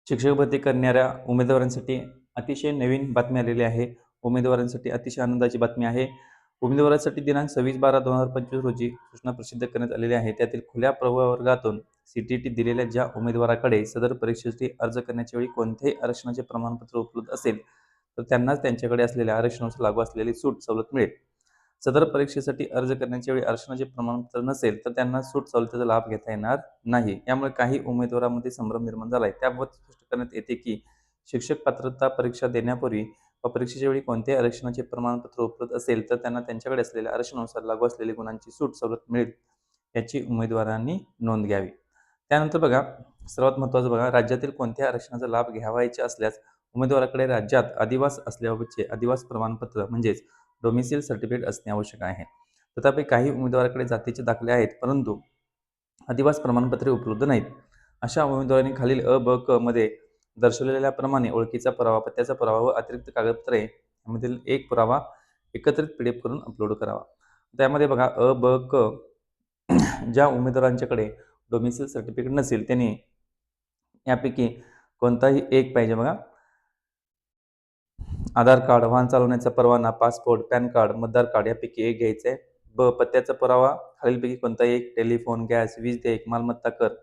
शिक्षक भरती करणाऱ्या उमेदवारांसाठी अतिशय नवीन बातमी आलेली आहे. उमेदवारांसाठी अतिशय आनंदाची बातमी आहे. उमेदवारांसाठी दिनांक 26/12/2025 रोजी सूचना प्रसिद्ध करण्यात आलेली आहे. त्यातील खुल्या प्रवर्गातून CTET दिलेल्या ज्या उमेदवाराकडे सदर परीक्षेसाठी अर्ज करण्याच्या वेळी कोणत्याही आरक्षणाचे प्रमाणपत्र उपलब्ध असेल, तर त्यांनाच त्यांच्याकडे असलेल्या आरक्षणानुसार लागू असलेली सूट सवलत मिळेल. सदर परीक्षेसाठी अर्ज करण्याच्या वेळी आरक्षणाचे प्रमाणपत्र नसेल, तर त्यांना सूट सवलतीचा लाभ घेता येणार नाही. यामुळे काही उमेदवारांमध्ये संभ्रम निर्माण झाला आहे. त्याबाबत स्पष्ट करण्यात येते की शिक्षक पात्रता परीक्षा देण्यापूर्वी व परीक्षेच्या वेळी कोणत्याही आरक्षणाचे प्रमाणपत्र उपलब्ध असेल, तर त्यांना त्यांच्याकडे असलेल्या आरक्षणानुसार लागू असलेली गुणांची सूट सवलत मिळेल, याची उमेदवारांनी नोंद घ्यावी. त्यानंतर बघा, सर्वात महत्त्वाचं बघा, राज्यातील कोणत्याही आरक्षणाचा लाभ घ्यावायचा असल्यास उमेदवाराकडे राज्यात अधिवास असल्याबाबतचे अधिवास प्रमाणपत्र म्हणजेच डोमिसाइल सर्टिफिकेट असणे आवश्यक आहे. तथापि काही उमेदवाराकडे जातीचे दाखले आहेत, परंतु अधिवास प्रमाणपत्रे उपलब्ध नाहीत. अशा उमेदवारांनी खालील अ, ब, क मध्ये दर्शवलेल्याप्रमाणे ओळखीचा पुरावा, पत्त्याचा पुरावा व अतिरिक्त कागदपत्रे यामधील एक पुरावा एकत्रित PDF करून अपलोड करावा. त्यामध्ये बघा अ, ब, क ज्या उमेदवारांच्याकडे डोमिसाइल सर्टिफिकेट नसेल त्यांनी यापैकी कोणताही एक पाहिजे बघा. आधार कार्ड, वाहन चालवण्याचा परवाना, पासपोर्ट, पॅन कार्ड, मतदार कार्ड यापैकी एक घ्यायचं आहे. ब, पत्त्याचा पुरावा खालीलपैकी कोणताही एक, टेलिफोन, गॅस, वीज देयक, मालमत्ता कर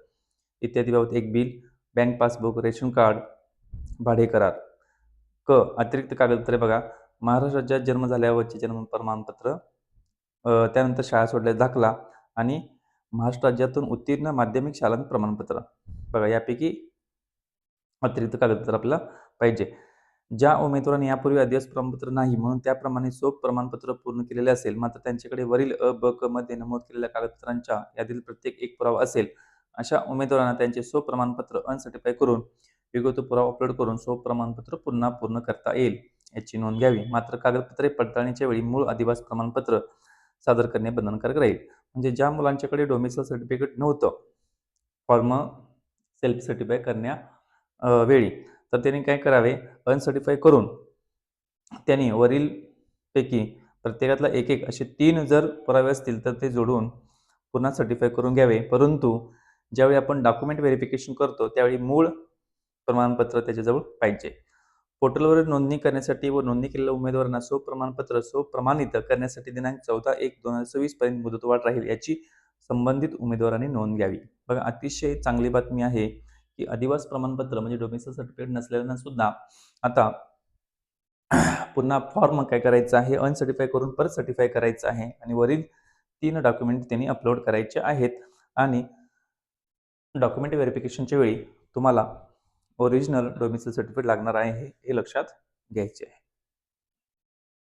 इत्यादी बाबत एक bill, bank passbook, ration card, भाडे करार. क, अतिरिक्त कागदपत्रे बघा, महाराष्ट्र राज्यात जन्म झाल्यावरचे जन्म प्रमाणपत्र, त्यानंतर शाळा सोडल्याचा दाखला आणि महाराष्ट्र राज्यातून उत्तीर्ण माध्यमिक शालांत प्रमाणपत्र. बघा, यापैकी अतिरिक्त कागदपत्र आपल्याला पाहिजे. ज्या उमेदवारांनी यापूर्वी अधिवास प्रमाणपत्र नाही म्हणून त्याप्रमाणे सोप प्रमाणपत्र पूर्ण केलेले असेल, मात्र त्यांच्याकडे वरील अ, ब, क मध्ये नमूद केलेल्या कागदपत्रांच्या यादीतील प्रत्येक एक पुरावा असेल, अशा उमेदवारांना त्यांचे सोप प्रमाणपत्र अनसर्टिफाय करून विगत पुरावा अपलोड करून सोप प्रमाणपत्र पुन्हा पूर्ण करता येईल, याची नोंद घ्यावी. मात्र कागदपत्रे पडताळणीच्या वेळी मूळ अधिवास प्रमाणपत्र सादर करणे बंधनकारक राहील. म्हणजे ज्या मुलांच्याकडे डोमिसाइल सर्टिफिकेट नव्हतं फॉर्म सेल्फ सर्टिफाय करण्या वेळी, तर त्यांनी काय करावे, अनसर्टिफाय करून त्यांनी वरील पैकी प्रत्येकातला एक एक असे 3 जर पुरावे असतील, तर ते जोडून पुन्हा सर्टिफाय करून घ्यावे. परंतु ज्यावेळी आपण डॉक्युमेंट व्हेरिफिकेशन करतो, त्यावेळी मूळ प्रमाणपत्र त्याच्याजवळ पाहिजे. पोर्टलवर नोंदणी करण्यासाठी व नोंदणी केलेल्या उमेदवारांना प्रमाणपत्र प्रमाणित करण्यासाठी दिनांक 14/1/2026 पर्यंत मुदतवाढ राहील, याची संबंधित उमेदवारांनी नोंद घ्यावी. बघा, अतिशय चांगली बातमी आहे की अधिवास प्रमाणपत्र म्हणजे डोमिसाइल सर्टिफिकेट नसलेल्यांना सुद्धा आता पुन्हा फॉर्म काय करायचा आहे, अनसर्टिफाय करून परत सर्टिफाय करायचं आहे आणि वरील 3 डॉक्युमेंट त्यांनी अपलोड करायचे आहेत. आणि डॉक्युमेंट व्हेरिफिकेशनच्या वेळी तुम्हाला ओरिजिनल डोमिसाइल सर्टिफिकेट लागणार आहे, हे लक्षात घ्यायचे आहे.